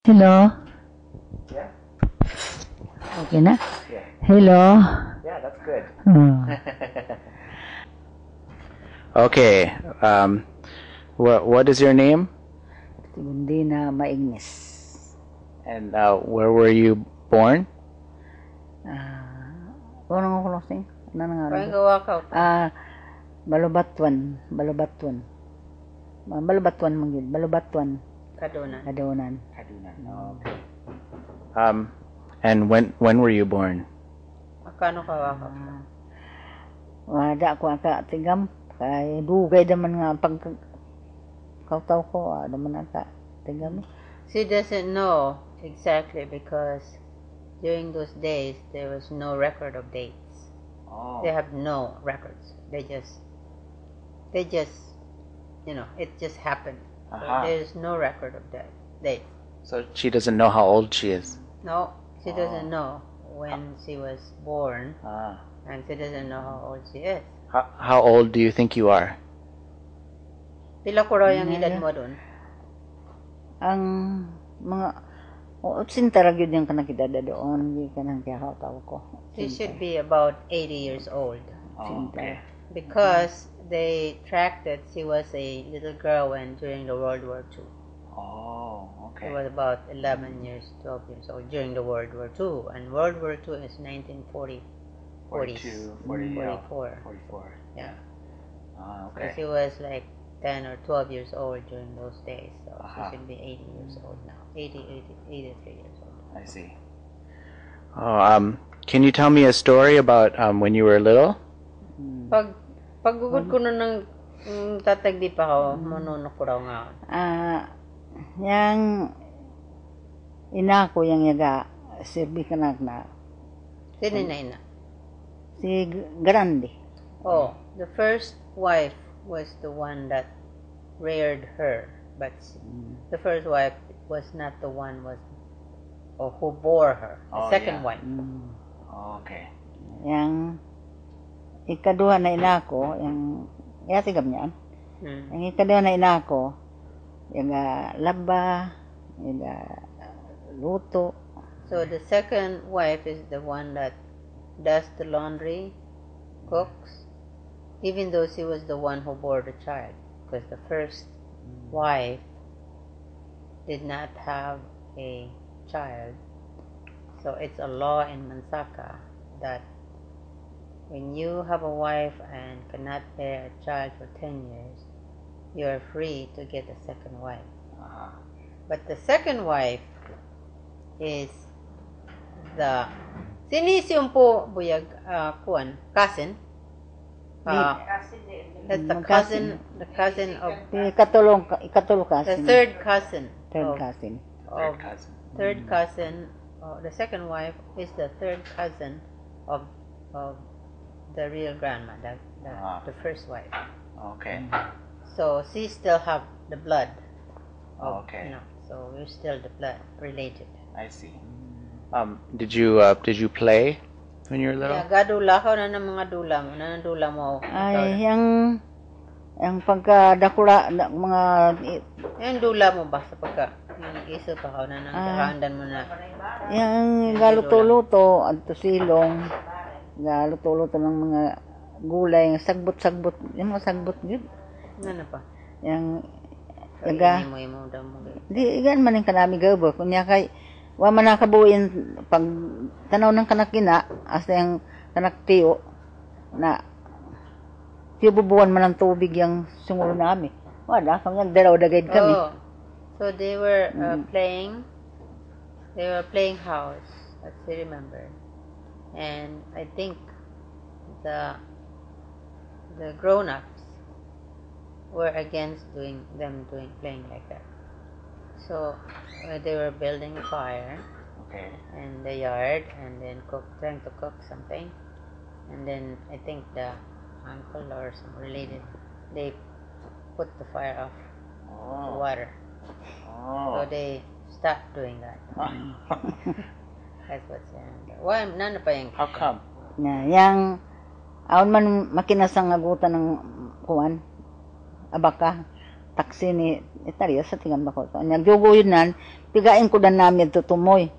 Hello? Yeah? Okay na? Yeah. Hello? Yeah, that's good. Oh. Okay. What is your name? Hindi na maignis. And where were you born? Ano nga kulosing? Ano nga? Parang gawa ka. Balubatuan. Balubatuan. Balubatuan manggil. Balubatuan. Kadunan. Kadunan. Kadunan. Oh, okay. And when were you born? Makano kawa ka? Wada ko aka tigam. Kay dugay naman nga pag kautaw ko. Naman aka tigam. She doesn't know exactly because during those days there was no record of dates. Oh. They have no records. They just, it just happened. So there's no record of dates. So she doesn't know how old she is. No, she doesn't know when she was born, and she doesn't know how old she is. How old do you think you are? Pila ko raw yung edad mo dun? Ang mga sintarag yun yung kanakidada doon. Hindi ka nang kakautaw ko. She should be about 80 years old. Oh, okay. Because they tracked that she was a little girl when during the World War II. Oh, She okay. was about 11 years, 12 years old during the World War II. And World War II is 1940. 42, 44. 44. Yeah. Oh, So okay. she was like 10 or 12 years old during those days. So she Uh-huh. should be 80 years old now. 83 years old. I see. Oh, can you tell me a story about when you were little? Paggugod ko na ng tatagdi pa ako, manunok ko raw nga. Yang ina ko yang yaga sirbi kanak na Sino na ina? si Grande. Oh, the first wife was the one that reared her, but the first wife was not the one who bore her. The Oh, second yeah. wife. Oh, okay. Yang ikaduha na ina ko yang yatigam niyan. Yang ikaduha na ina ko yang laba, yung luto. So the second wife is the one that does the laundry, cooks, even though she was the one who bore the child, because the first wife did not have a child. So it's a law in Mansaka that when you have a wife and cannot bear a child for 10 years, you are free to get a second wife. But the second wife is the sinisiyong po buyag kuan cousin. That's the cousin of Ikatulong the cousin. third cousin. Third cousin. Third cousin. The second wife is the third cousin of the real grandma, the first wife. Okay. So she still have the blood. Okay. So we're still the blood related. I see. Did you play when you were little? Yeah, gadula ko na ng mga dula mo. Na ng dula mo. Ay, yang pagkadakula mga Yung dula mo ba sa pagka yung iso pa ka na nang kahandan mo na. yang galuto-luto at silong galuto-luto ng mga gulay, sagbot-sagbot, yung mga sagbot yun. Ano pa? Yang Yaga. Mo daw mo. di gan man yung kanami gabo kunya kay wa man nakabuin pag tanaw ng kanakina asa yung kanaktiyo na tibubuan man ang tubig yung sungulo nami. Wala kang nagdaraw dagayd kami. Oh. So they were playing. They were playing house. I still remember. And I think the grown-ups were against playing like that. So they were building a fire in the yard and then trying to cook something. And then I think the uncle or some related, they put the fire off the water. So they stopped doing that. That's what's happening. Why none pa yung How come? Na yang aon man makinasang agutan ng kuan abaka taksi ni Italia sa tingam ko. Nagjugoy nan, pigain ko dan namin tutumoy.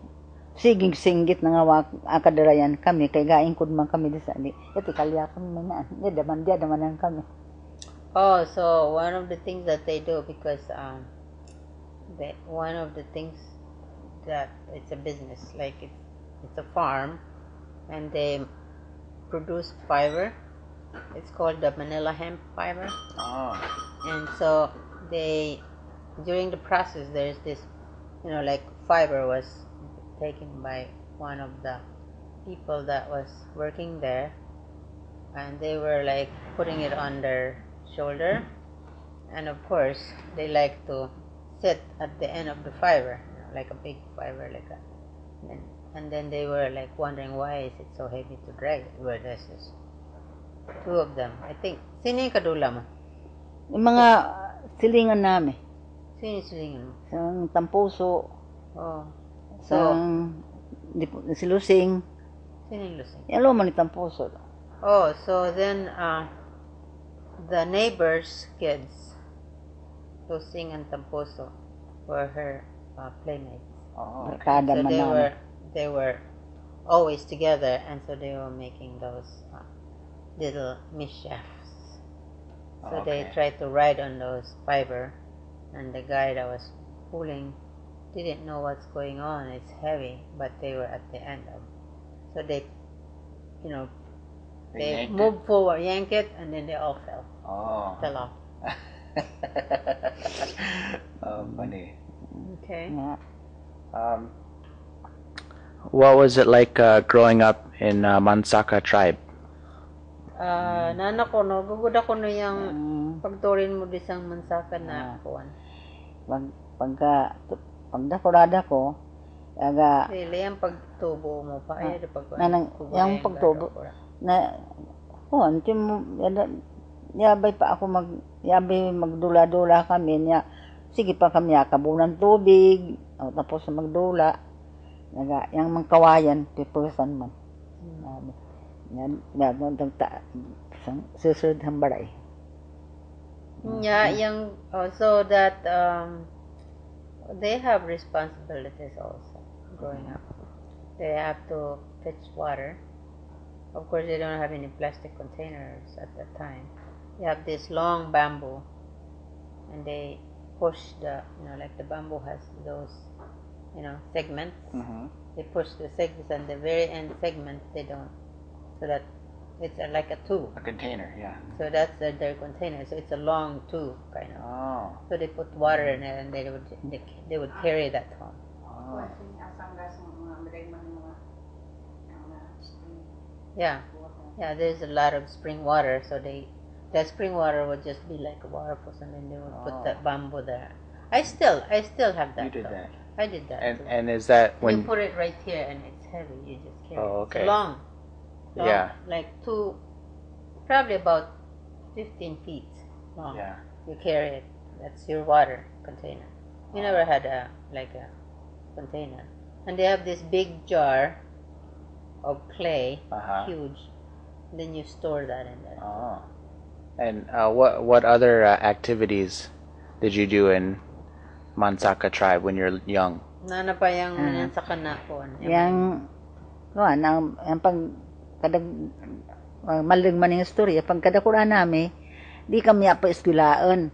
Sigig singgit na nga akadarayan kami kay gain ko man kami di sa ali. Ito kalya kami man. Dia daman kami. Oh, so one of the things that they do, because one of the things that it's a business, like it's a farm, and they produce fiber. It's called the Manila hemp fiber. Oh. And so they, during the process, there's this, like fiber was taken by one of the people that was working there, and they were like putting it on their shoulder, and of course they like to sit at the end of the fiber, like a big fiber, like that. And then they were like wondering, why is it so heavy to drag? Well, there's just two of them, I think. Sino yung kadula mo? Yung mga silingan namin. Sino yung silingan mo? Sang Tampuso. Oh. Sang Silusing. Sino yung lusing? Yan lo man ni Tampuso. Oh, so then the neighbors' kids, Lusing and Tampuso, were her playmates. Oh. Kada So man they were always together, and so they were making those little mischiefs. So they tried to ride on those fiber, and the guy that was pulling didn't know what's going on. It's heavy, but they were at the end of. So they they moved forward, yank it, and then they all fell off. Oh, funny. Okay. Yeah. What was it like growing up in Mansaka tribe? Nana ko no, gugud ako no yung pagturin mo disang Mansaka na kuan. Pagdakurada ko, aga Really, yung pagtubo mo pa ay yung pagtubo na kuan tim yabay pa ako magdula-dula kami niya. Sige pa kami kabunan tubig, tapos magdula. Naga yang mangkawayan pipusan man. Yan susud hambaray. Yeah, so that they have responsibilities also growing up. They have to fetch water. Of course, they don't have any plastic containers at that time. They have this long bamboo, and they push like the bamboo has those, segments. Mm-hmm. They push the segments, and the very end segment they don't, so that it's like a tube. A container, yeah. So that's their container. So it's a long tube, kind of. Oh. So they put water in it, and they would carry that home. Oh. Yeah, there's a lot of spring water, so that spring water would just be like a water post, and then they would put that bamboo there. I still have that. You did though. that. I did that. too. And is that You when? put it right here, and it's heavy. You just carry it. Okay. It's long. Yeah. Like probably about 15 feet long. Yeah. You carry it. That's your water container. You never had a container. And they have this big jar of clay, huge. Then you store that in there. Oh. And what other activities did you do in Mansaka tribe when you're young? Nana pa yung sa kanakon. Yang kuan ang pag maling maning istorya pag kadakura nami di kami apa eskwelaan.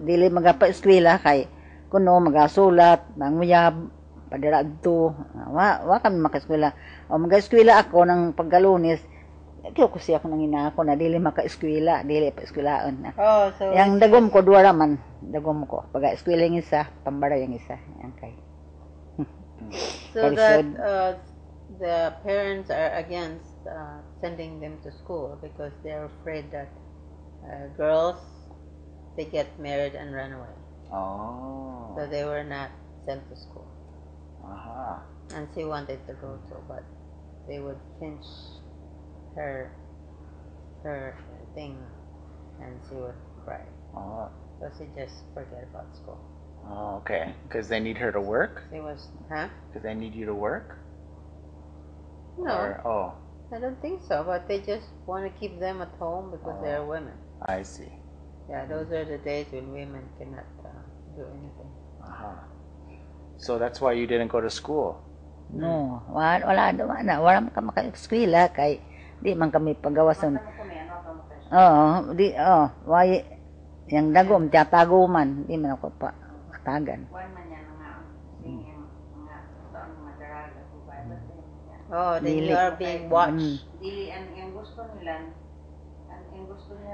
Dili magapa eskwela kay kuno magasulat manguyab padara adto wa kami makaeskwela maga-eskwela ako nang pagkalunes ko siya ko nang ina na dili maka-eskwela dili pa eskwelaan So yang dagom ko duwa raman dagom ko pag-eskwela yung isa pambaray yung isa yang kay so that the parents are against sending them to school because they're afraid that girls they get married and run away. Oh. So they were not sent to school. And she wanted to go to, but they would pinch her thing, and she would cry. So she just forget about school. Oh, okay. Because they need her to work? She was, Because they need you to work? No, Or, I don't think so. But they just want to keep them at home because they're women. I see. Yeah, those are the days when women cannot do anything. So that's why you didn't go to school. No, wala man ka maka-eskwela kay di man kami pagawason. Oo, why yang dagom tiyatago man, di man ako pa katagan. Oh, then you are being watched. Dili ang gusto nila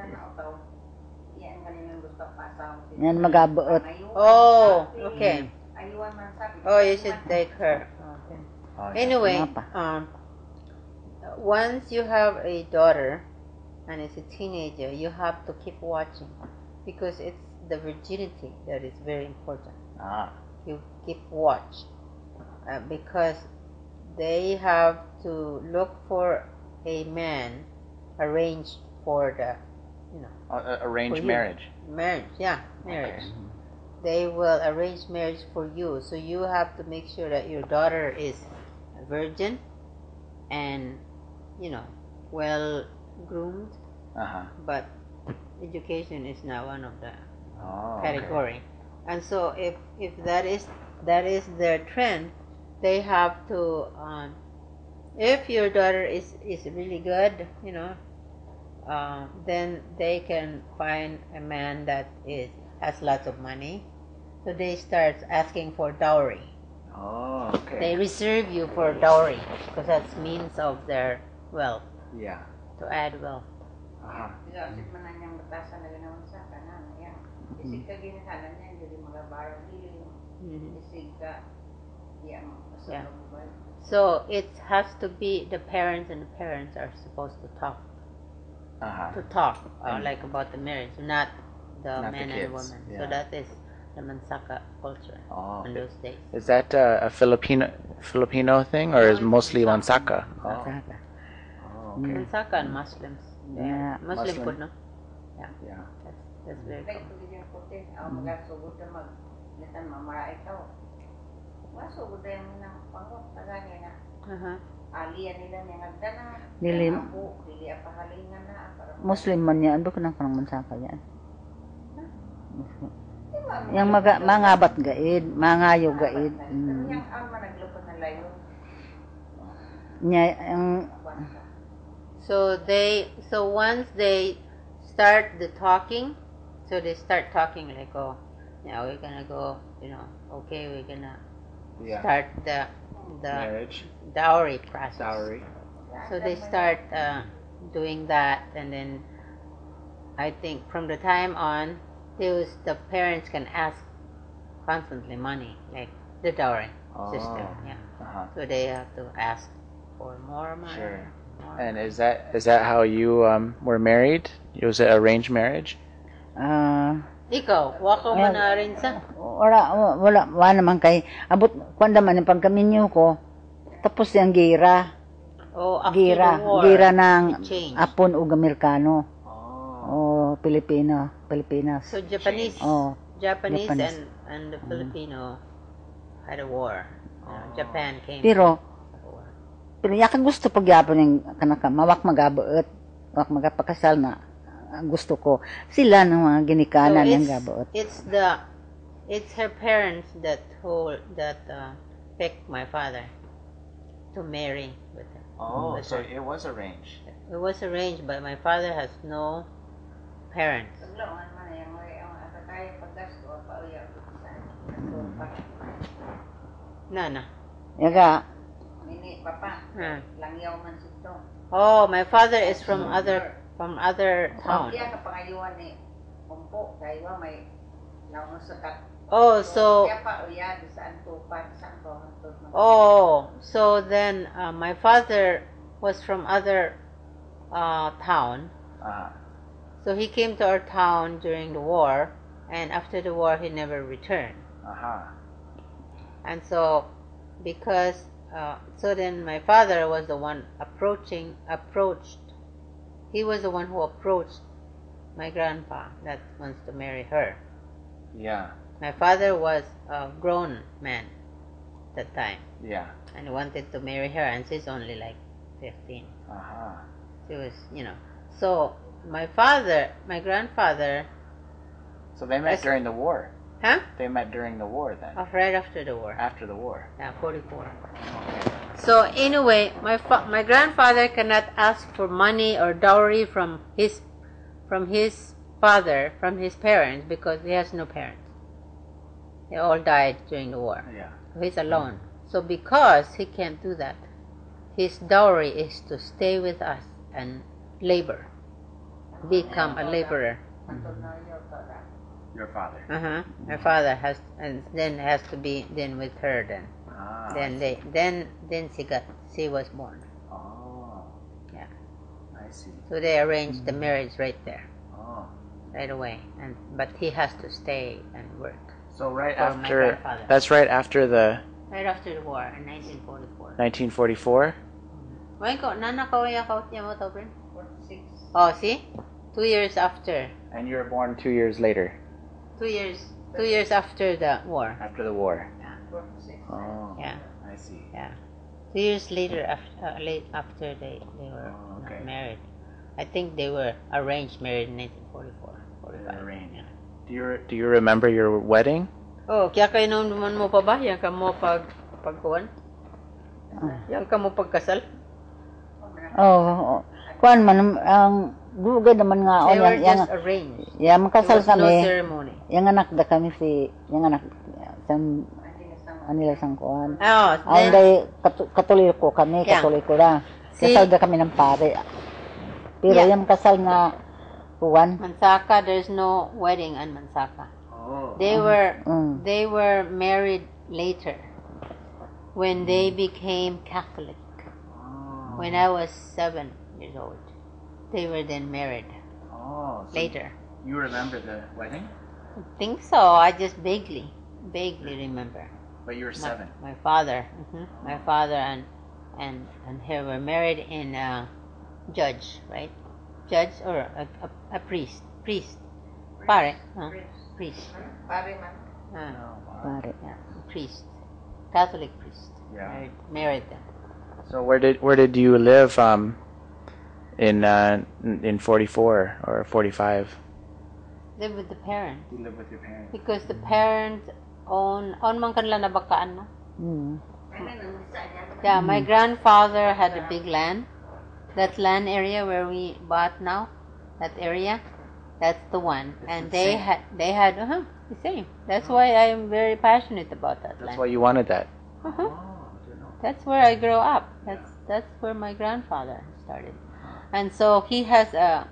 na utaw. Yan kanilang gusto pasaw. Yan magabuot. Oh, okay. Oh, you should take her. Okay. Anyway, once you have a daughter and it's a teenager, you have to keep watching because it's the virginity that is very important. You keep watch because they have to look for a man arranged for the, arranged marriage. Marriage, yeah, marriage. Okay. They will arrange marriage for you, so you have to make sure that your daughter is a virgin and, well groomed. But education is not one of the category. Okay. And so if that is their trend, they have to. If your daughter is really good, then they can find a man that has lots of money. So they start asking for dowry. Oh, okay. They reserve you for dowry because that's means of their wealth. Yeah. To add wealth. Yeah. So it has to be the parents, and the parents are supposed to talk. Like about the marriage, not the man and the woman. Yeah. So that is the Mansaka culture in those days. Is that a Filipino thing, or is mostly Mansaka? Okay. Mansaka and Muslims. Yeah. Muslim food, no? Yeah. That's very cool. Dili Muslim man yan, ano ka nang Mansaka yan? Yang mangabat gaid, mangayo gaid. So once they start the talking, so they start talking like, oh, now we're gonna go, okay, we're gonna start the marriage dowry process. Dowry. So they start doing that, and then I think from the time on, the parents can ask constantly money, like the dowry system. Yeah. So they have to ask for more money. Sure. And is that how you were married? Was it arranged marriage? Ikaw, wako mo na rin sa? Wala naman kay abot kwanda man ang pagkaminyo ko. Tapos yung gira. Oh, after the war. Gira ng Apon ug Amerikano. Pilipinas. So Japanese and the Filipino had a war. Japan came. Pero yakan gusto pagyapon yung kanaka mawak magabuot, wak magapakasal na gusto ko. Sila ng mga ginikanan ng gabuot. It's her parents that picked my father to marry with her. Oh, so it was arranged. It was arranged, but my father has no parents. Nana. Yaga. Oh, my father is from other town. Oh, so then my father was from other town. So he came to our town during the war, and after the war he never returned. And so because so then my father was the one approached. He was the one who approached my grandpa that wants to marry her. Yeah. My father was a grown man at that time. Yeah. And he wanted to marry her, and she's only like 15. She was, So my grandfather So they met during the war. Huh? They met during the war then. Right after the war. After the war. Yeah, 44. Okay. So anyway, my grandfather cannot ask for money or dowry from his father, from his parents, because he has no parents. They all died during the war. Yeah. So he's alone. So because he can't do that, his dowry is to stay with us and labor, become a laborer. Your father. My father has, and then has to be then with her. Then she was born. Oh. Yeah. I see. So they arranged the marriage right there, Oh. right away. But he has to stay and work. So right For my after. grandfather. That's right after the Right after the war in 1944. 1944. Why ko nana ka ya ka mo to, friend? 46. Oh, see? 2 years after. And you were born 2 years later. 2 years after the war. After the war. Yeah. 46. Oh. Yeah. I see. Yeah. 2 years later, after they were okay. married. I think they were arranged married in 1944. 45. Arranged. Yeah. Do you remember your wedding? Oh, kaya kayo naman mo pa ba? Yan ka mo pagkuhan? Yan ka mo pagkasal? Oh, kuan man ang dugay naman nga They were yang just arranged. makasal There was no kami. ceremony. Yang anak da kami yang anak sang anila sang kuan. Oh, Ang day katoliko kami, Yeah. katoliko na. See? Kasal da kami ng pare. Pero Yeah. yung kasal nga kuan, Mansaka, there's no wedding in Mansaka. Oh. They were married later when they became Catholic. Oh. When I was 7 years old, they were then married Oh. So later. You remember the wedding? I think so. I just vaguely remember. But you were 7. My father, my father and her were married in judge, right? Judge or a priest, pare, priest, pare. yeah, priest, Catholic priest. Yeah. Married them. So where did you live in 44 or 45? Live with the parents You live with your parents. because the parents own man kanila nabakaan na. Yeah, my grandfather had a big land. That land area where we bought now, that area, that's the one. And they had the same. That's why I am very passionate about that That's land. why you wanted that. Uh-huh. That's where I grew up. That's where my grandfather started. And so he has a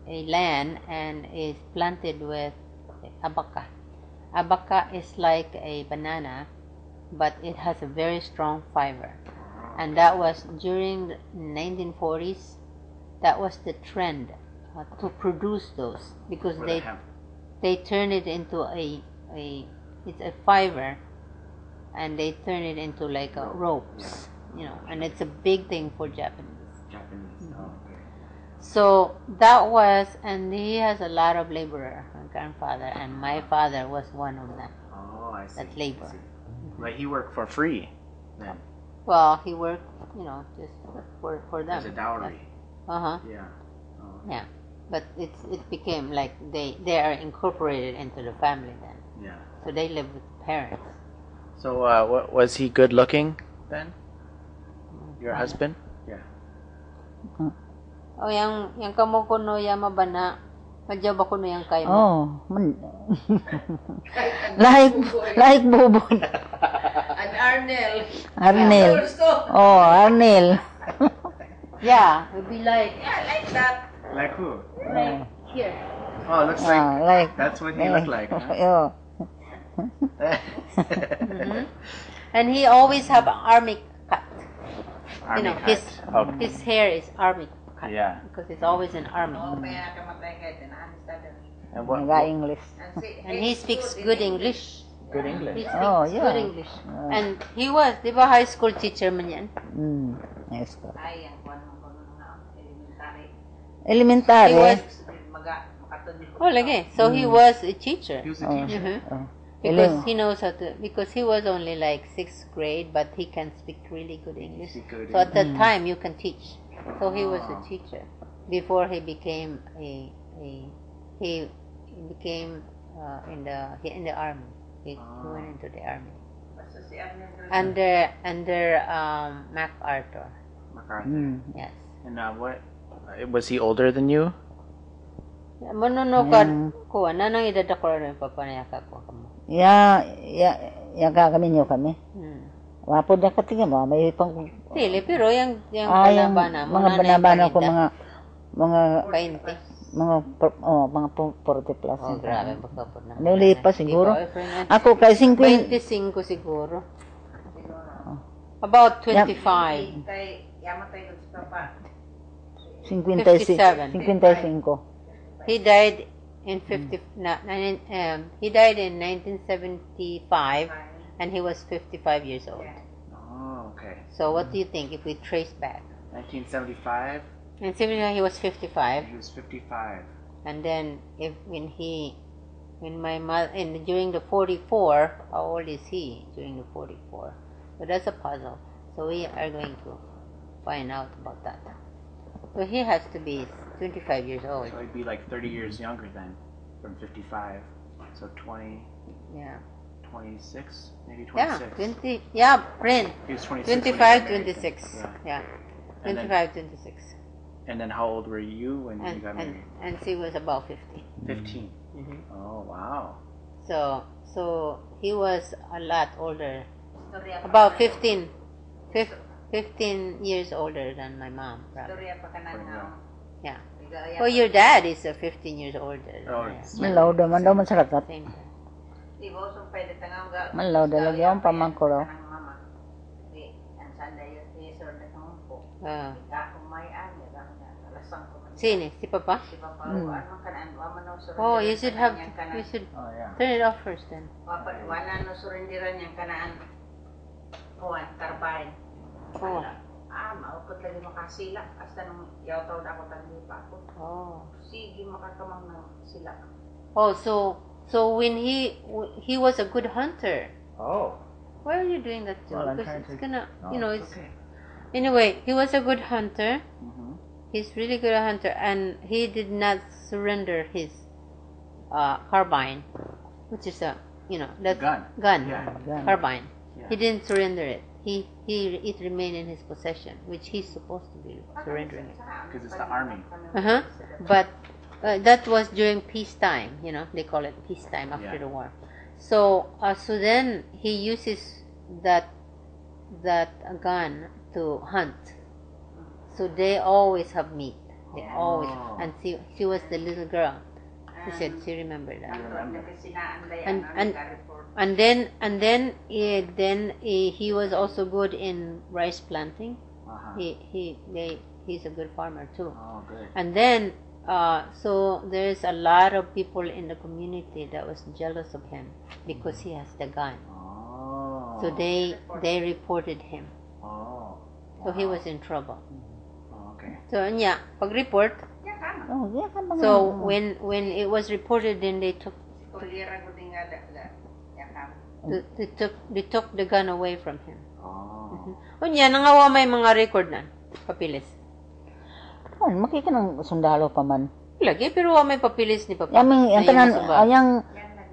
land and is planted with abaca. Abaca is like a banana, but it has a very strong fiber. And that was during the 1940s. That was the trend to produce those because For the hemp. they turn it into it's a fiber, and they turn it into like ropes, and it's a big thing for Japanese. Japanese. Oh, okay. So that was, and he has a lot of laborer, my grandfather, and my father was one of them. Oh, I see. That labor. I see. But he worked for free then. Well, he worked, just for them. As a dowry. Yeah. Oh. Yeah. But it became like they are incorporated into the family then. Yeah. So they live with the parents. So was he good looking then? Your husband? Yeah. Oh, yang kamo kuno yama bana, madyaw ba kuno yang kayo mo? Oh, like bubon. And Arnel. Arnel. Oh, Arnel. Yeah, would be like that. Like who? Like here. Oh, looks like, Like that's what he looked like. Huh? And he always have an army cut. Army his cut. Okay. his hair is army cut. Yeah. Because it's always in army. And what? Nga English. And he speaks good English. Good English. He speaks Oh, yeah. good English. And he was, di ba, high school teacher man yan? Yes po. He Elementary. was, oh, lagi. So he was a teacher. He was a teacher. Oh. Because he knows how to, because he was only like 6th grade, but he can speak really good English. Speak good So at that time, you can teach. So he was a teacher before he became a he became in the army. He went into the army under MacArthur. MacArthur. Yes. And what was he older than you? Manunukad ko nanang edad ako rin papanayaka ko kamo. Ya kami niyo kami. Wapod na katingin mo, may pang... Dili, pero yung yung banabana mo, mga banabana ko, mga 20. mga 40 plus. Oh, grabe, baka po na. Nuli pa siguro. Ako kay 50. 25 siguro. About 25. 55. He died in 1975, and he was 55 years old. Oh, okay. So what do you think if we trace back? 1975. In 75 he was 55. He was 55. And then during the 44, how old is he during the 44? So that's a puzzle. So we are going to find out about that. So he has to be 25 years old. So he'd be like 30 years younger then, from 55. So 20. Yeah. 26, maybe 26. Yeah, friend. He was 26. 25, 26. Yeah. And 25, 26. And then how old were you when you got married? And she was about 50. 15. Oh, wow. So he was a lot older. About 15 years older than my mom, probably. Yeah. Well, your dad is 15 years older. Oh, Malaw daman daw masarap at. Same time. Malaw dalag yung pamangko raw. Sini, si Papa? Oh, you should Oh, yeah. turn it off first then. Oh. Maupot lagi makasila hasta nung yawtaw na ako taglipa ako. Oh. Sige makakamang na sila. Oh, so when he was a good hunter. Oh. Why are you doing that too? Well, I'm Because trying it's to- gonna, No, it's okay. anyway. He was a good hunter. Mm-hmm. He's really good hunter, and he did not surrender his carbine, which is that's Gun. Yeah. carbine. Yeah. He didn't surrender it. It remained in his possession, which he's supposed to be surrendering it. Because it's the army. But that was during peacetime. They call it peacetime after Yeah. the war. So then he uses that gun to hunt. So they always have meat. They always, and she was the little girl. She said she remembered that. And then he was also good in rice planting. Uh-huh. He's a good farmer too. Oh, good. And then so there's a lot of people in the community that was jealous of him because he has the gun. Oh. So they reported him. Oh. So he was in trouble. Oh, okay. So pag-report. Oh, yeah, ka ba So nga? when it was reported, then they took the gun away from him. Oh. Unya nangawa may mga record na papilis. Oh, makika ng sundalo pa man. Lagi pero wa may papilis ni Papa. Yang Ayun, tanan suba.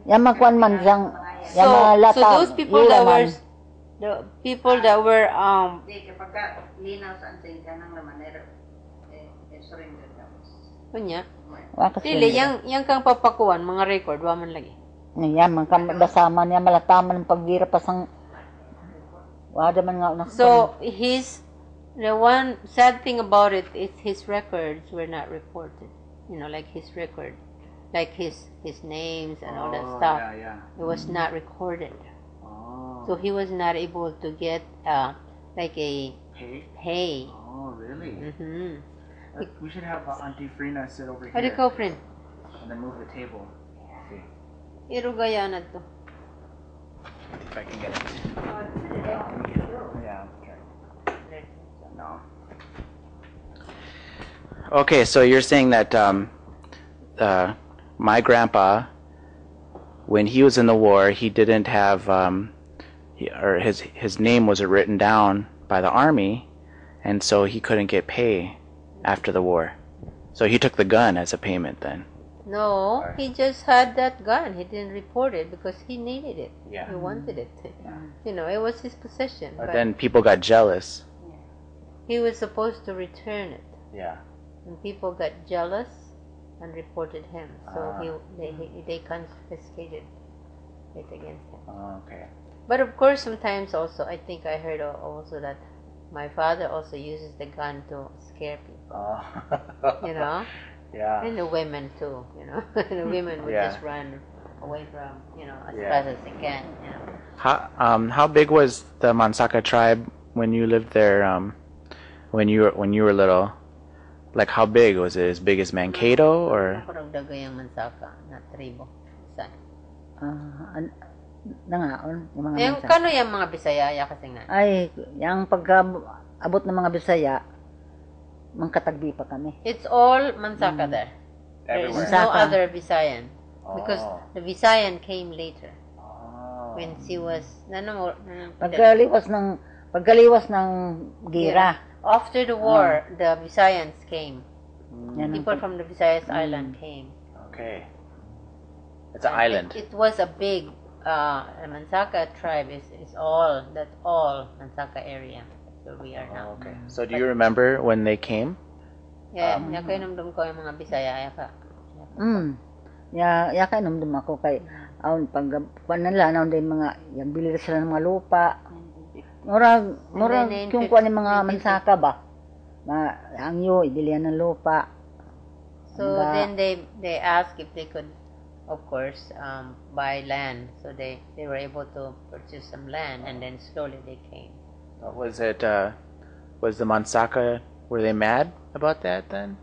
yang makuan man sang yang So malata. those people that were Di kapag linaw sa anting kanang naman surrender ka. unya Wakas dili yang kang papakuan mga record wa man lagi. Yan man kam basaman niya malataman ng pagbira pa sang wada man nga na. So the one sad thing about it is his records were not reported. Like his record, like his names and all that Oh, stuff. Yeah. It was not recorded. Oh. So he was not able to get like a Hey. pay. Oh, really? Mm-hmm. We should have Auntie Frina sit over What do here you call friend? and then move the table. See Irugaya na to. if I can get it. Yeah. Okay. No. Okay, so you're saying that my grandpa, when he was in the war, he didn't have his name wasn't written down by the army, and so he couldn't get pay after the war. So he took the gun as a payment then. No, Or- he just had that gun. He didn't report it because he needed it. Yeah. He wanted it. You know, it was his possession. But But then people got jealous. he was supposed to return it. Yeah. And people got jealous and reported him. So Ah. they confiscated it against him. Oh, okay. But of course, sometimes also, I think I heard also that my father also uses the gun to scare people. Oh. You know? Yeah. And the women too, you know. The women would Yeah. just run away from, as Yeah. fast as they can, you know. How big was the Mansaka tribe when you lived there? When you were little, like how big was it? As big as Mankato or? Ako nagdago yung Mansaka na tribo. Saan? Nangaon, yung mga Yung Mansaka. kano yung mga Bisaya kasi nga. Ay, yung pagka-abot ng mga Bisaya, mangkatagbi pa kami. It's all Mansaka there. There is Everywhere. no Mansaka. other Visayan. Because Oh. the Visayan came later. Oh. When she was, Pagkaliwas ng gira. after the war, the Visayans came. Yan ang People from the Visayas Island came. Okay. It's an And island. It was a big, Mansaka tribe is all Mansaka area. That's where we are now. Oh, okay. So do you remember when they came? Yeah, nakinomdom ko yung mga Bisaya. Ya kay namdum ako kay aun pag nila naon din mga bili sila ng mga lupa. Murag then kung in kuan ng mga 50 Mansaka ba. Angyo ibilihan ng lupa. So Ba- then they asked if they could, of course, buy land. So they were able to purchase some land, and then slowly they came. Was the Mansaka, were they mad about that then?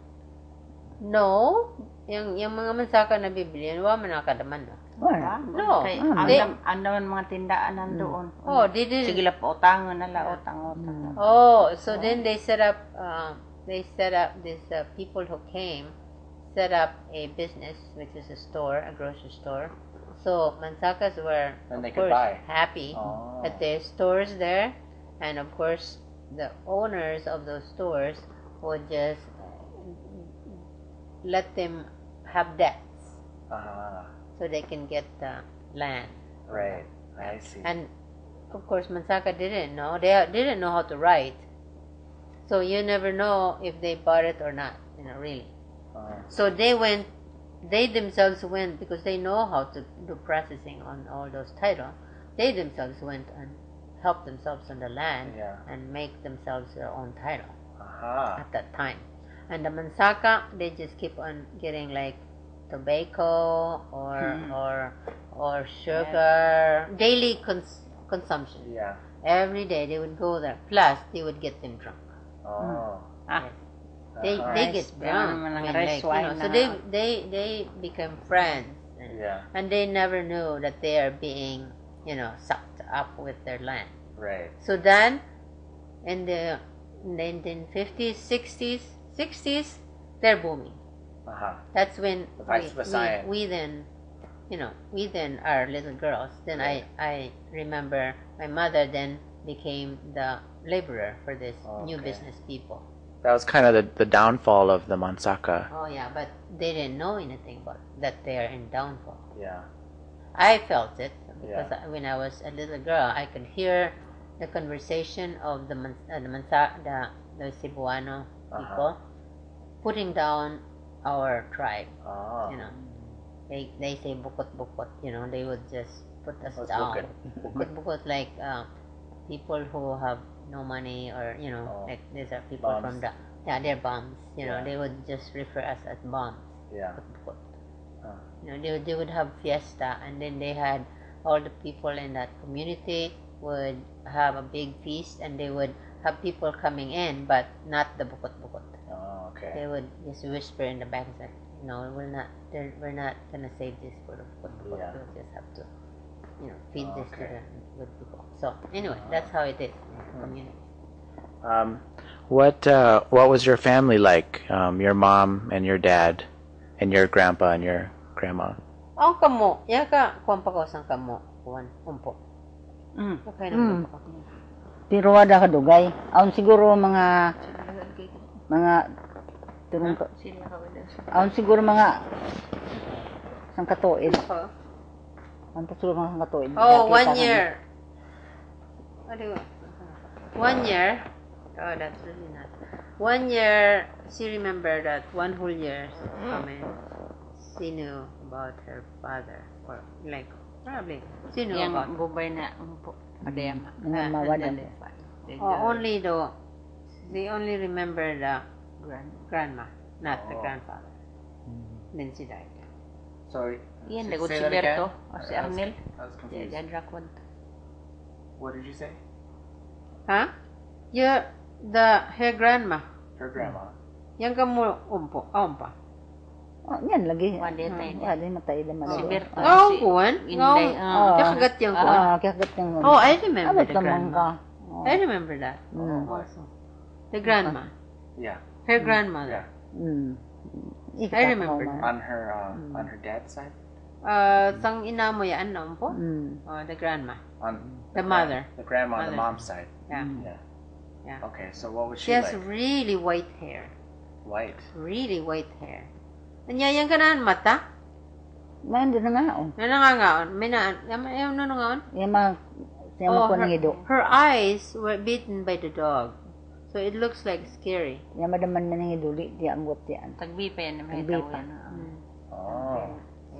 No, yung mga Mansaka na bibilihan, wala man nakadaman. Wala. No, Kay they, andam mga tindaan nandoon. oh, they didn't. Sige la utangon na la utang. Oh, so then they set up these people who came set up a business, which is a store, a grocery store. So Mansakas were, And they of could course, buy. happy Oh. that there's stores there, and of course the owners of those stores would just let them have debts so they can get the land. Right. I see. And of course, Mansaka didn't know. They didn't know how to write. So you never know if they bought it or not, really. So they themselves went, because they know how to do processing on all those titles. They themselves went and helped themselves on the land Yeah. and make themselves their own title Aha. at that time. And the Mansaka, they just keep on getting like tobacco or sugar, daily consumption. Yeah. Every day they would go there. Plus, they would get them drunk. Oh. Yes. They Uh-huh. get drunk. Mga I mean, rice like, wine so na- they become friends. Yeah. And they never knew that they are being, sucked up with their land. Right. So then, in the 1950s, 60s, they're booming. That's when The Visayan. we then, we then are little girls. Then Right. I remember my mother then became the laborer for this new Okay. business people. That was kind of the downfall of the Mansaka. Oh yeah, but they didn't know anything about that they are in downfall. Yeah. I felt it because Yeah. when I was a little girl, I could hear the conversation of the Cebuano people putting down our tribe. Oh. They say bukot, they would just put us What's down. bukot? Bukot, like people who have no money, or Oh. like these are people Bums. from they're bums. Yeah. They would just refer us as bums. Yeah. Bukot. Huh. They would have fiesta, and then they had all the people in that community would have a big feast, and they would have people coming in, but not the bukot. Oh, okay. They would just whisper in the back and say, "No, we're not gonna save this for the bukot. Yeah. We'll just have to, feed Oh, this to okay. the good people." So anyway, that's how it is in the community. What was your family like? Your mom and your dad, and your grandpa and your grandma. Ang kamo, yaka kuwan pa ko sang kamo, kuwan umpo. Okay naman po. Pero wala ka dugay. Aun siguro mga turong ka. Aun siguro mga sang katuig. Oh, Ang pasulong sang katuig. oh Nakita 1 kami. year. What do you 1 year? Oh, that's really not. 1 year, she remembered that 1 whole year, she knew about her father. Or like, probably, she knew about Yang gubay na umpo. Padema. Ang mawadan. only though, they only remember the grandma, not the Oh. grandfather. Then she died. So Iyan, say lagot si that again? Berto. O si Arnel. I was confused. Yan, Rakwan. What did you say? Huh? Her grandma. Her grandma. Yang kamu umpa. Oh, yan lagi. Wali tayo. Wali matay naman. Si Berto. Ngawang kuwan? Inday. Oh. Kakagat yung kuwan? Kaya gat yung... Oh, I remember Abot the naman grandma. ka. Oh. I remember that Mm. also. The grandma. Yeah. Her grandmother. Mm. I remember that. On her dad's side. Sang ina mo yan, no po? Mm. Oh, the grandma. On The mother. The grandma on the Mother. mom's side. Yeah. Yeah. Yeah. Okay, so what was She she has like? really white hair. White. Really white hair. Nanyayan ka na mata? Nandun na nga, oh. Nanangangaon. May nanangaon? Yung mga... Yung mga kuningido. her eyes were bitten by the dog. So it looks like scary. Yung madaman na nangiduli, di ang got yan. Tagbi pa yan. May Tagbi tao pa. yan. Oh.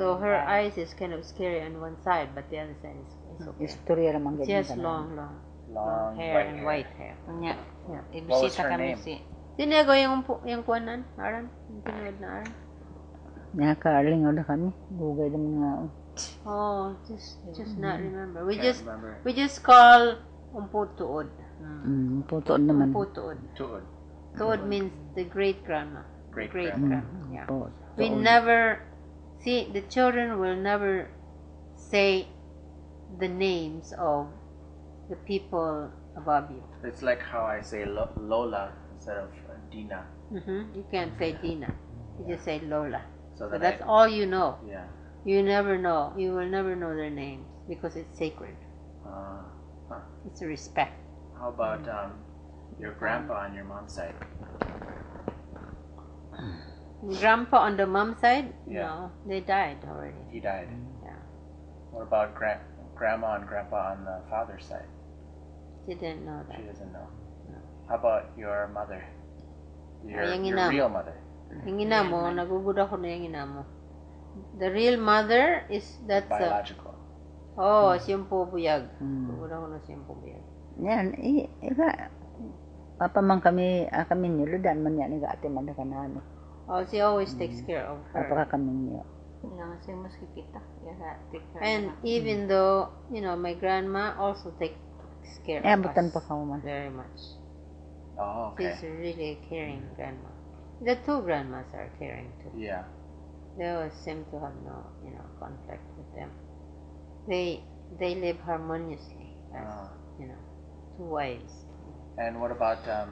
So her eyes is kind of scary on one side, but the other side is okay. Istorya naman She ganyan. has long hair and white hair. Kanya, Yeah. What was ibisita her kami name? si... Tinego yung kuwanan, Aran? Yung tinuod na Aran? Nakakaarling na kami. Bugay naman nga, oh. Oh, just not remember. We Can't just remember. call umputuod. Putoon naman. Umputuod. Tuod. Tuod means the great grandma. Great Great grandma. grandma. Yeah. Po. We never see the children will never say the names of the people above you. It's like how I say Lola instead of Dina. You can't say Dina. You just say Lola. So So that that's all you know. Yeah. You never know. You will never know their names because it's sacred. It's a respect. How about your grandpa on your mom's side? Grandpa on the mom side, Yeah. no, they died already. He died. Yeah, What about grandma and grandpa on the father's side? she didn't know that. She doesn't know. No. How about your mother? Yung Your ina mo. real mother. Yung ina mo, nagugud ako na yung ina mo. The real mother is that's Biological. siyang pubuyag. Hmm. Nagugud ako na siyang pubuyag. Yan, iba. Papa man kami niyo, ludan man yan, iga ate man na kanano. Oh, she always takes care of her. Apaka kami niyo. Nga siya mas kikita. And even though, my grandma also takes care of Abutan us pa ka man. very much. Oh, okay. She's a really caring grandma. The two grandmas are caring too. Yeah. They always seem to have no, conflict with them. They live harmoniously as, two wives. And what about the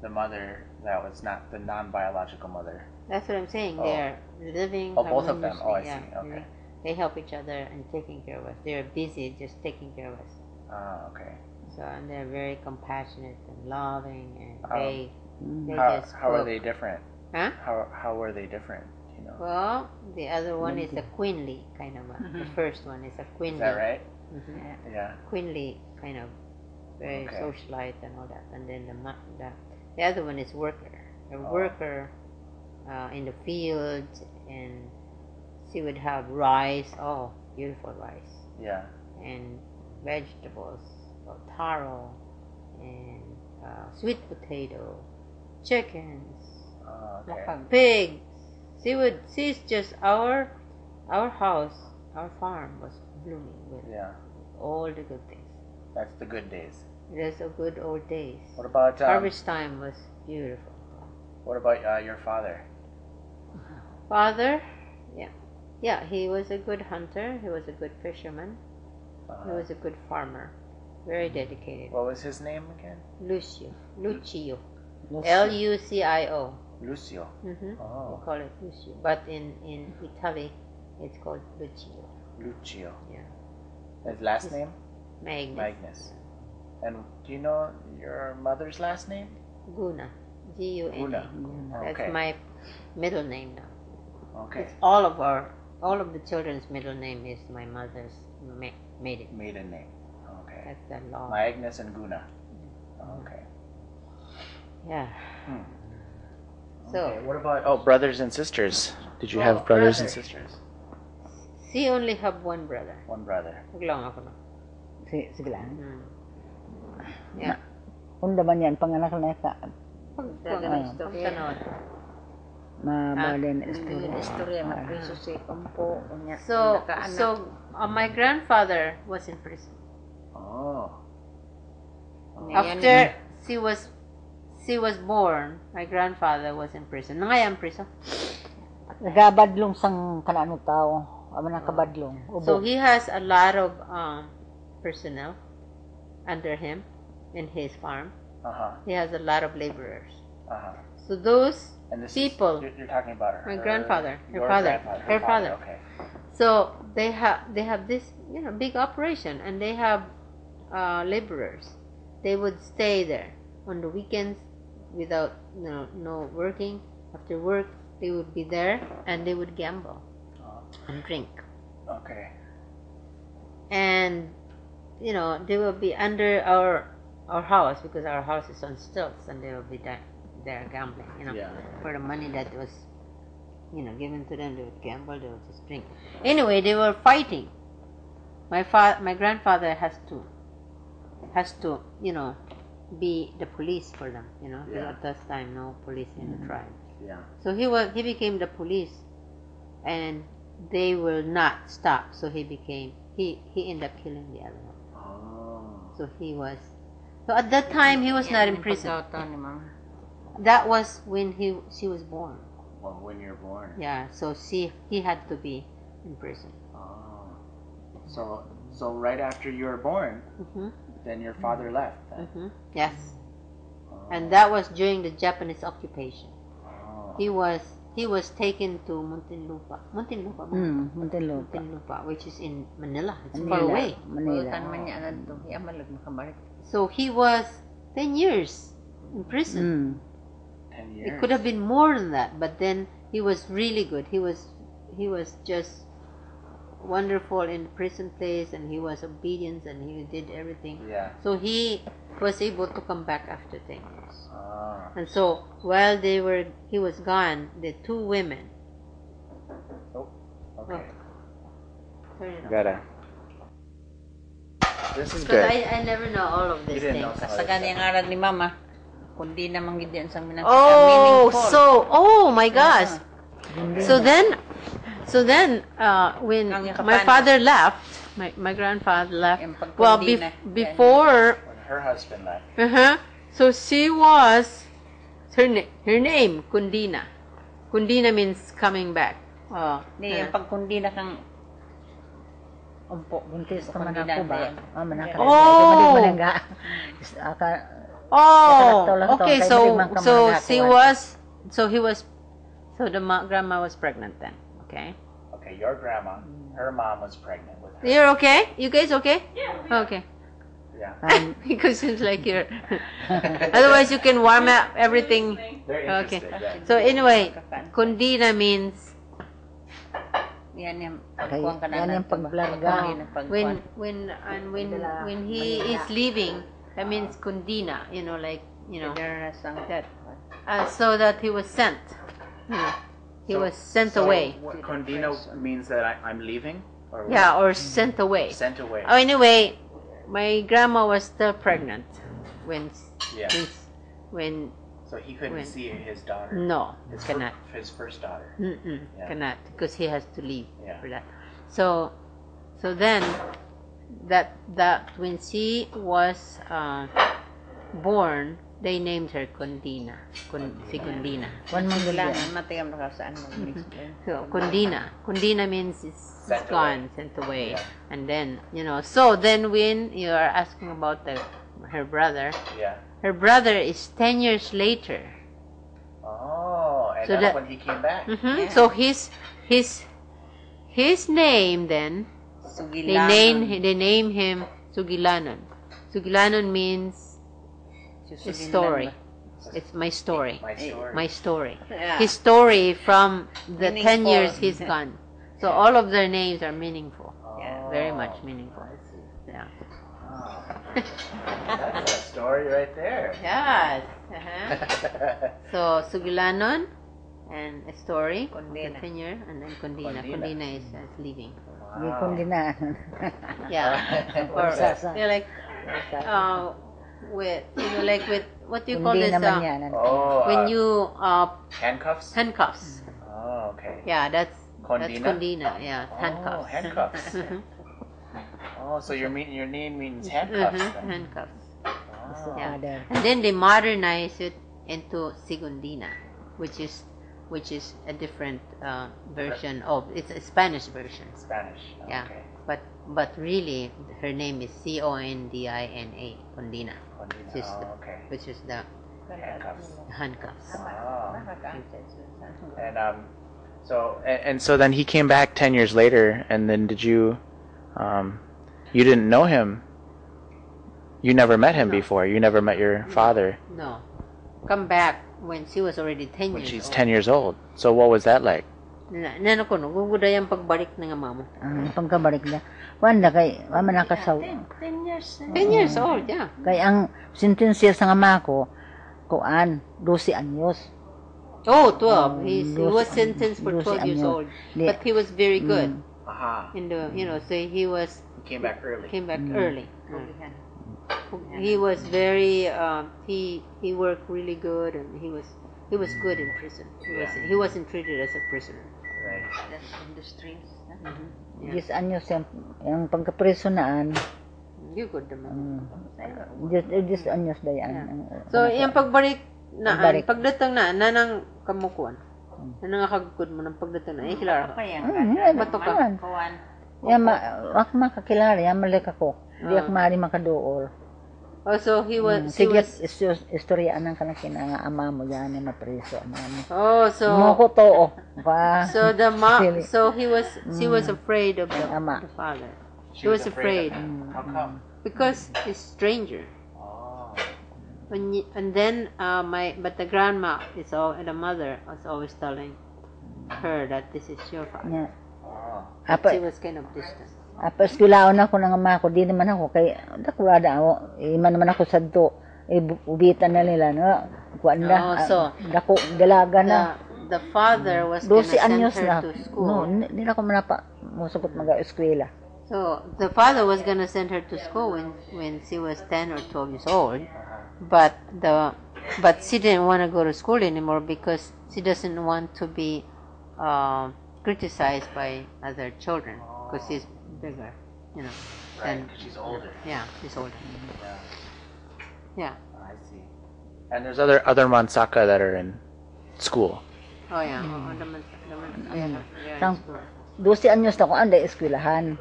mother that was not the non-biological mother? That's what I'm saying. Oh. They're living Oh, both of them. harmoniously. Oh, I yeah. see. Okay. They help each other and taking care of us. They're busy just taking care of us. Okay. So, and they're very compassionate and loving, and they just How are cook. they different? Huh? How were they different? You know. Well, the other one is a queenly kind of. The first one is a queenly. Is that right? Mhm. Yeah. Queenly kind of, very Okay. socialite and all that. And then the other one is worker. A worker in the fields, and she would have rice. Oh, beautiful rice. Yeah. And vegetables, taro, and sweet potato, chickens, Okay. pigs. She's just our house, our farm was blooming with Yeah. all the good things. That's the good days. There's a good old days. What about Harvest time was beautiful. What about your father? Father, yeah, he was a good hunter. He was a good fisherman. He was a good farmer. Very dedicated. What was his name again? Lucio. Lucio. Lucio. Lucio. We Oh, call it Lucio. But in Italy, it's called Lucio. Lucio. Yeah. His last name? Magnus. Magnus. And do you know your mother's last name? Guna. Guna. Guna. That's Okay. my middle name now. Okay. It's all of our all of the children's middle name is my mother's maiden. Maiden name. Okay. That's the law. Maagnes and Guna. Okay. Yeah. So Okay, what about brothers and sisters? Did you have brothers and sisters? she only have one brother. One brother. Lang ako na. Sige lang. Yeah. Unda man yan, panganak na ka. Pagtanaw. Mabalin Yung istorya, mapriso si Kumpo. So my grandfather was in prison. Oh. After she was born, my grandfather was in prison. Nangayang prison. Nagabadlong sang kanano tao. Amo na kabadlong. So he has a lot of personnel under him in his farm. He has a lot of laborers. So those And this people, you're talking about her. my grandfather, your her father. Okay. So they have this big operation, and they have laborers. They would stay there on the weekends without no working. After work, they would be there and they would gamble and drink. Okay. And they will be under our house, because our house is on stilts, and they will be there gambling. Yeah. For the money that was given to them, they would gamble. They would just drink. Anyway, they were fighting. My grandfather has to be the police for them. Because at that time no police in the tribe. Yeah. So he became the police, and they will not stop. So he ended up killing the other one. Oh. So at that time he was not in prison. That was when she was born. Well, when you're born. Yeah. So he had to be in prison. Oh. So right after you were born, then your father left. Then. Yes. Oh. And that was during the Japanese occupation. Oh. He was taken to Muntinlupa, which is in Manila. It's far away. Manila. So he was 10 years in prison. 10 years. It could have been more than that, but then he was really good. He was just wonderful in the prison place, and he was obedient, and he did everything. Yeah. So he was able to come back after 10 years. Ah. And so while he was gone, the two women. Oh. Okay. Turn it off. Gotta. This is Because good. I never know all of You these didn't know things. some of Sa this kanyang stuff. aral ni Mama, kundi na manggidyan sang minang Oh my gosh. So then, when Ang my kapanas. father left, my grandfather left. Yung Well, pagkundina. before, When her husband left. so she was her name Kundina. Kundina means coming back. Ni yung pagkundi na kang Umpo, buntis ka man Kundi ako ba? natin. Manaka. Oh! Manangga. Oh, Lang to, okay. kay So Marimang ka so manangakuan. so the grandma was pregnant then. Okay. Okay, your grandma, her mom was pregnant with her. You're okay? You guys okay? Yeah. Okay. Yeah. Because it's like you're. Otherwise, you can warm up everything. They're Okay. interested. Yeah. So anyway, Kundina means yan yung Okay, pagkuhan ka na yan yung paglarga. when he is leaving, that means Kundina. So that he was sent. He was sent away. What, Condino means that I'm leaving? Or what? Yeah, or sent away. Sent away. Oh, anyway, my grandma was still pregnant when Yeah. when So he couldn't When? see his daughter. no, His cannot. His first daughter. Yeah. Cannot, because he has to leave Yeah. for that. So then that when she was born, they named her Kundina. Si Kundina. One mong Kailangan gilyan. matiyam na ka saan mag-explain. So Kundina. Kundina means it's Sent gone, sent away. Yeah. And then, so then when you are asking about her brother, Yeah. her brother is 10 years later. Oh, and So that's that- when he came back. Yeah. So his name then, they name him Sugilanon. Sugilanon means story. It's my story. My story. My story. Yeah. His story from the Meaning 10 years for- he's gone. So all of their names are meaningful. Yeah, very Oh, much meaningful. I see. Yeah. Oh. That's a story right there. Yes. So Sugilanon and a story, Condina. the tenure, and then Condina. Condina. Condina is leaving. Di kundi na. Yeah. Or Sasa. yeah, like with like with what do you call Kundi this? naman yan. Oh, When you handcuffs? handcuffs. Oh, okay. Yeah, that's Condina? Condina. Yeah, Oh, handcuffs. handcuffs. Mhm. Oh, so your name means handcuffs then. Handcuffs. Oh. Yeah. Father. And then they modernize it into Sigundina, which is a different version of it's a Spanish version. Spanish. Yeah. Okay. But really her name is Condina, Condina, Condina. which is Oh, okay. which is the Handcuffs. handcuffs. Oh. Nakaka-answer. And so then he came back 10 years later, and then did you you didn't know him? You never met him No. before. You never met your father No, come back when she was already 10 when years she's old. 10 years old. So what was that like? Nano ko no, guguda yung pagbalik ng ama mo. Ang pagkabalik na. Wanda kay wala man nakasaw. 10 years. 10 years old, yeah. Kay ang sentensya sa ama ko kuan 12 anyos. Oh, 12. He Dos- was sentenced for 12 years años. old. Di- But he was very good Aha. in the, so he He came back early. came back early. Pulihan. He was very, he worked really good and he was good in prison. He wasn't treated as a prisoner. Right. That's industries. Yeah. 10 anyos yung pagkapreso naan. You good naman. 10 anyos dayan. So, yung pagbalik na, Pagbalik. pagdatang na, nanang kamukuan. Nanang kagkod mo ng pagdatang na, hilara ka. Bato ka. Kuwan. Yan wak makakilala yan malik ako. Di ako mari makaduol. Oh, so he was, Sige istorya ng kanang nga ama mo yan na mapreso ama mo. oh, Mo ko to pa. So Sili. so she was afraid of Ama. the father. She She was afraid of him. How come? because he's stranger. Oh. And then but the grandma and the mother was always telling her that this is your father. Nya. Oh. But she was kind of distant. Apa eskwelaon ako ng ama ko, di naman ako kay dakulada ako. Iman naman ako sadto. Ubitan na nila no. Kuan Oh, so, dako dalaga na. The father was gonna 12 send anyos her na. to No, school. hindi na ako manapa musugot mag-eskwela. So the father was gonna send her to school when she was 10 or 12 years old, but she didn't want to go to school anymore because she doesn't want to be criticized by other children because she's bigger, Right. and 'Cause she's older. yeah, she's older. Yeah. Yeah. I see. And there's other Mansaka that are in school. Oh yeah. Oh, Ayan. yeah, Sang- in school. 12 anyos na ko anda eskwelahan.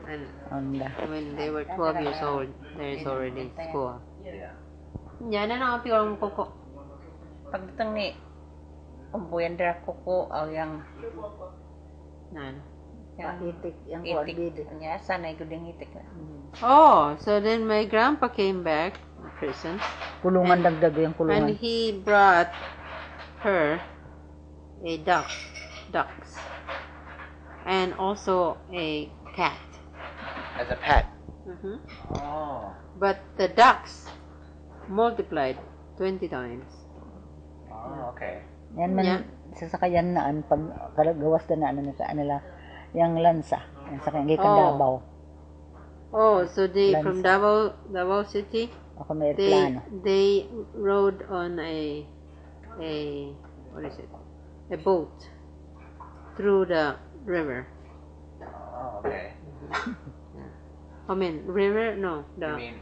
And Anda. when they were 12 years old, they're already in school. Yeah. Yan na ang piwang koko. Pagdatang ni Umbuyandra Kuko o yung Nan. Itik yang kuan itik bid. niya, sanay ko ding itik na. Oh, so then my grandpa came back from prison Kulungan dagdag yung and kulungan. he brought her a ducks, and also a cat. As a pet. hmm Oh. But the ducks multiplied 20 times. Oh, okay. Yan man Yeah. sasakayan naan pag gawas na nila yang lansa. Yang sakyan gikan Oh. Davao. Oh, so they Lansa. from Davao City, Ako may plano. they rode on a what is it? A boat through the river. Oh, okay. I mean, river? No, You the mean,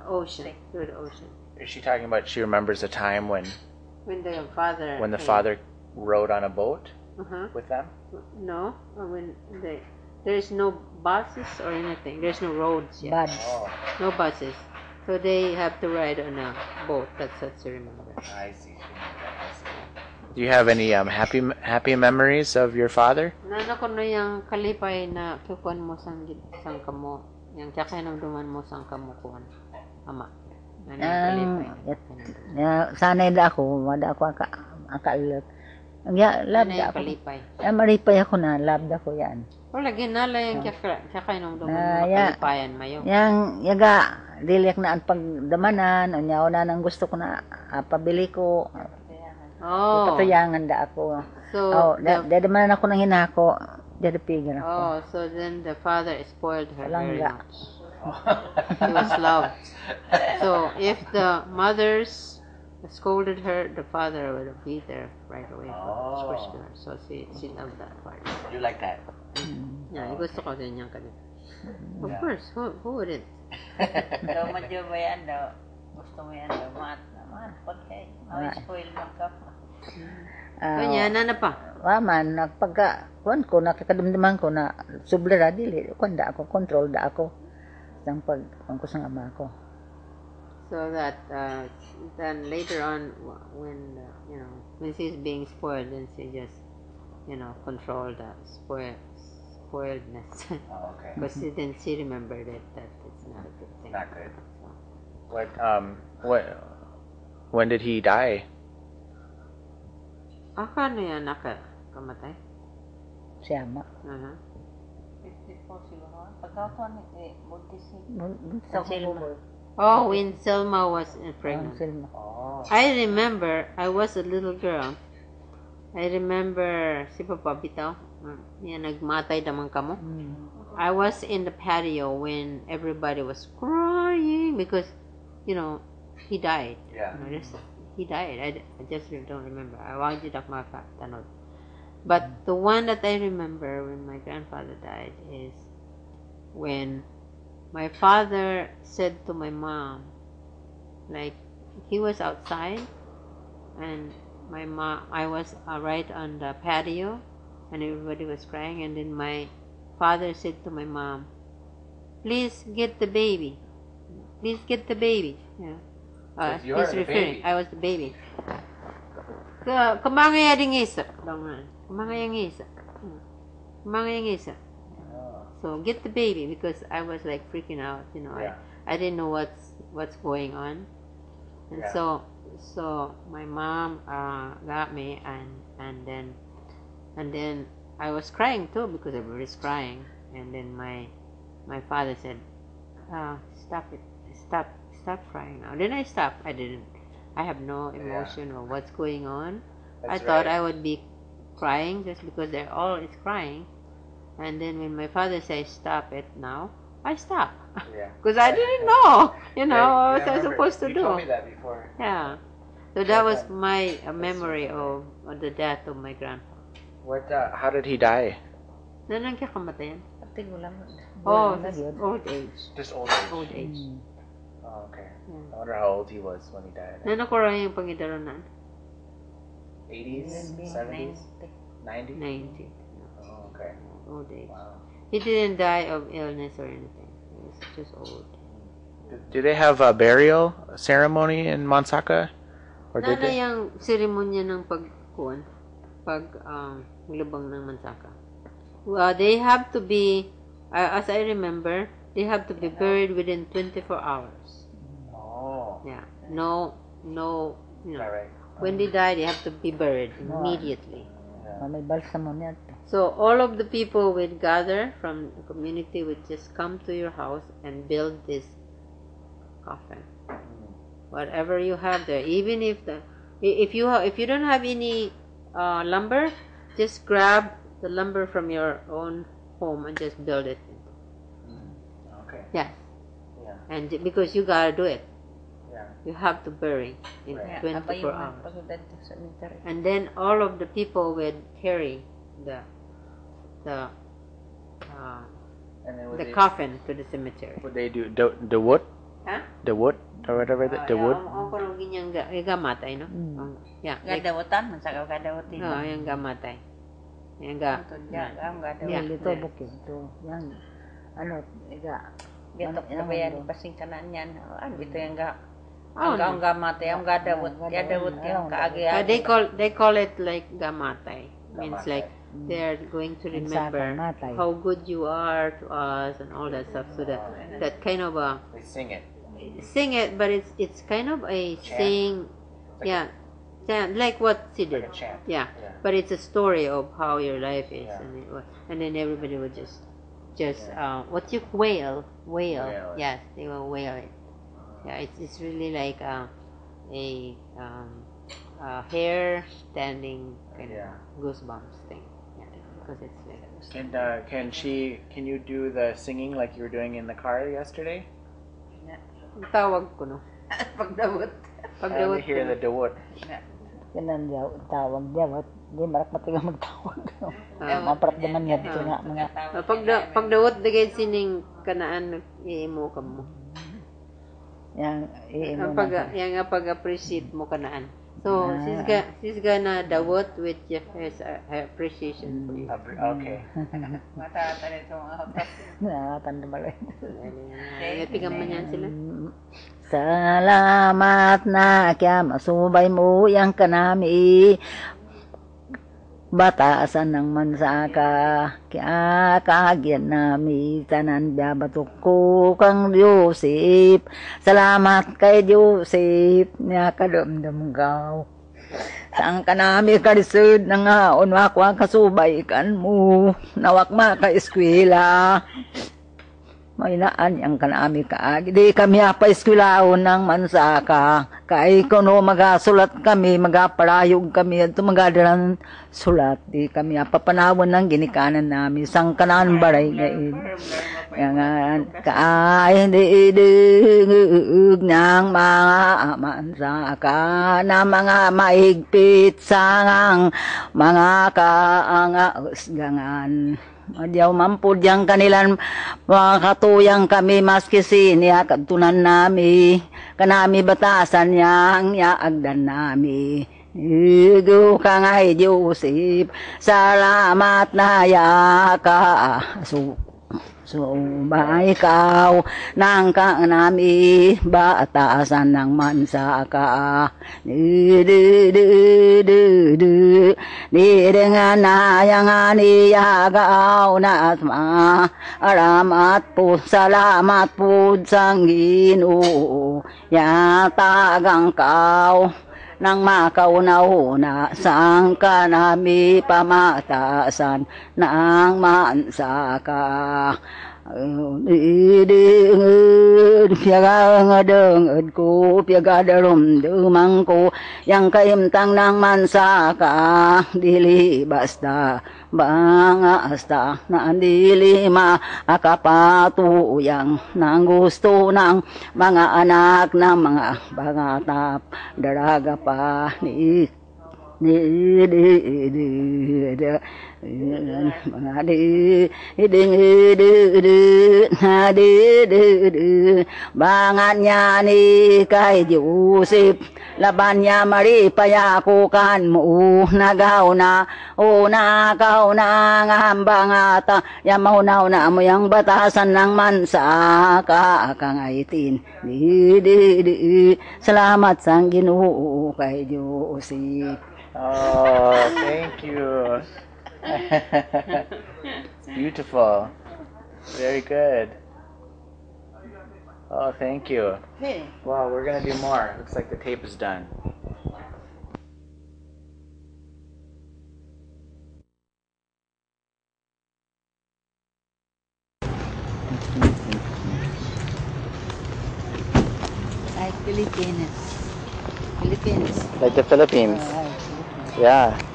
ocean. Through the ocean. is she talking about she remembers a time when When the father. the father rode on a boat Uh-huh. with them? No, when there's no buses or anything. There's no roads yet. Bad. Oh, No buses. So they have to ride on a boat. That's what I remember. I see. Do you have any happy memories of your father? Nana ko na yung kalipay na kukuan mo sang kamo. Yung kakinamduman mo sang kamo kuan. Ama. Nana yung kalipay. Ya, sanay da ako, wada ako akailat. Ang lab Ano da yung ako. kalipay? Maripay ako na, lab da ko yan. Wala, ginala yung tsaka yung duman Ah, mga ya. kalipayan mayo. Yang yaga diliak na ang pagdamanan, unyaw na nang gusto ko na pabili ko. Oh. Patuyangan da ako. So, Dadamanan ako ng hinako. Dadapigil ako. oh, so then the father spoiled her very Palangga. much. She was loved. So if the mothers scolded her, the father would be there right away for her. So she loved that part. You like that? Yeah, gusto ko din yung kanila. Of course, who wouldn't? Daw madyo ba yan daw? Gusto mo yan daw? Mat, pagkay. Spoil man ka pa. Kanya, nana pa. Waman, kuan ko, nakakadumduman ko na sublara, dili, kuan da ako, control da ako. Sang kuan ko sang ama ko. So that then later on, when when she's being spoiled, then she just control the spoiledness. Oh, okay. Because then she remembered it that it's not a good thing. Not good. So, When did he die? ano yan kamatay? Si ama. Uh-huh. Pagkatuan buntis Silma. Oh, when Selma was pregnant. Silma. Oh. I remember I was a little girl. I remember si Papa bitaw. Yan nagmatay naman kamo. I was in the patio when everybody was crying because he died. Yeah. He died. I just don't remember. I want you to tanod. But the one that I remember when my grandfather died is when my father said to my mom, like he was outside and I was right on the patio and everybody was crying, and then my father said to my mom, please get the baby. Please get the baby. Yeah. So you are the baby. I was the baby. Kamangay ding isa. Kamangay yung isa. Kamangay yung isa. So get the baby, because I was like freaking out, Yeah. I didn't know what's going on. And Yeah. so my mom got me, and then I was crying too because everybody's crying, and then my father said, stop it, stop crying now. Then I stopped. I have no emotion or what's going on. I That's thought right. I would be crying just because they're all is crying. And then when my father says stop it now, I stop. Yeah. Because I didn't know, what was I I remember. supposed to You do. told me that before. Yeah. So that was my memory of the death of my grandpa. How did he die? Nanang kaya kamatayan? Pati mo lang. Oh, Wala this yun. old age. Just old age. Old age. Oh, okay. Yeah. I wonder how old he was when he died. Nanang ko rin yung pangidaronan? 80s, 70s, 90s. 90. Oh, okay. Old age. Wow. He didn't die of illness or anything. He was just old. Do they have a burial ceremony in Mansaka? Or did Nana they? yung seremonya ng lubang ng Mansaka. They have to be, as I remember, they have to be buried within 24 hours. Oh. Yeah. No, Right. when they die, they have to be buried immediately. May balsamo niya. So all of the people would gather from the community, would just come to your house and build this coffin. Whatever you have there, even if you don't have any lumber, just grab the lumber from your own home and just build it. Okay. Yes. Yeah. And because you gotta do it, Yeah. you have to bury in Right. 24 hours. Pagudad sa cemetery. And then all of the people would carry the And then would the they, coffin to the cemetery. would they do the wood? Huh? The wood or whatever the wood? Ang parang ganyang gamatay, no? Yeah. Gadawatan, man sa gadawatin. Yung gamatay. Yung ga. Ang gadawat. Yeah. Ito bukid to. Yang iga. Gatok na ba yan? Pasing kanan yan. Ito yung Oh, ang gamatay. Ang gadawat. Gadawat yung kaagi. They call it like gamatay. Means Gamatay. like they're going to remember Gamatay. how good you are to us and all that stuff. So that kind of They sing it. sing it, but it's kind of a saying, Like yeah, like what she did. Like a chant. Yeah. Yeah. But it's a story of how your life is, Yeah. and then everybody would just what you wail. Wail it. Yes, they will wail it. Yeah, it's really like a hair standing kind Yeah. of goosebumps thing. Yeah, because it's like Can you do the singing like you were doing in the car yesterday? tawag ko no. Pagdawot. I want to hear the dawot. Kanan daw tawag daw. Di marak matigang magtawag. Maparak naman yan ito nga mga Pagdawot digay sining kanaan iimo ka mo. yang Ang pag-appreciate mo kanaan. So she's gonna dawot with his appreciation for you. Okay. Matatalit yung mga utak. nakatanda balik. Tingnan man yan sila. Salamat na kaya masubay mo yang kanami batasan ng mansaka kaya kagyan nami tanan biyabatok ko kang Joseph. Salamat kay Joseph niya kadamdam gaw saan ka nami karisod na nga unwak wang kasubay kan mo nawak maka eskwela may naan yang kanami kaagi. Di kami apa eskwelaon ng mansaka. Kay kuno magasulat kami, magaparayog kami, at magadaran sulat. Di kami apa panawon ng ginikanan namin. Sang kanan baray ngayon. Yang kay didig ng mga mansaka na mga maigpit sangang mga kaangausgangan. Madyaw mampud yang kanilan mga katuyang kami maski sinya kadtunan nami kanami batasan yang yaagdan nami. Igo ka ngay Joseph salamat na ya ka subay ikaw nang kang nami batasan ng mansaka di dengan nayang niyagaw na asma aramat po salamat po sang Ginoo ya tagang kau nang makaunauna sang kanami pamatasan ng mansaka. Piagadangad ko, piagadarumdumang ko, yang kaimtang ng mansaka, dili basta, bangasta, na dili maakapatuyang, nang gusto ng mga anak ng mga bangatap, daraga pa ni bangat niya ni kay Joseph laban niya maripayakukan mo nagaw na nagaw na ngambang ata yamaw na mo yang batasan ng mansaka kangaitin salamat sang Ginoo kay Joseph. Oh, thank you. It's beautiful. Very good. Oh, thank you. Hey. Wow, we're gonna do more. Looks like the tape is done. Like Philippines. Philippines. Like the Philippines. Like Yeah. Philippines.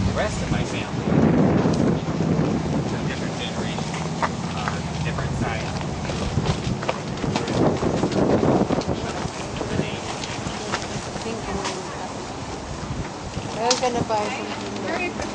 The rest of my family, different generation, different size. I'm gonna buy something.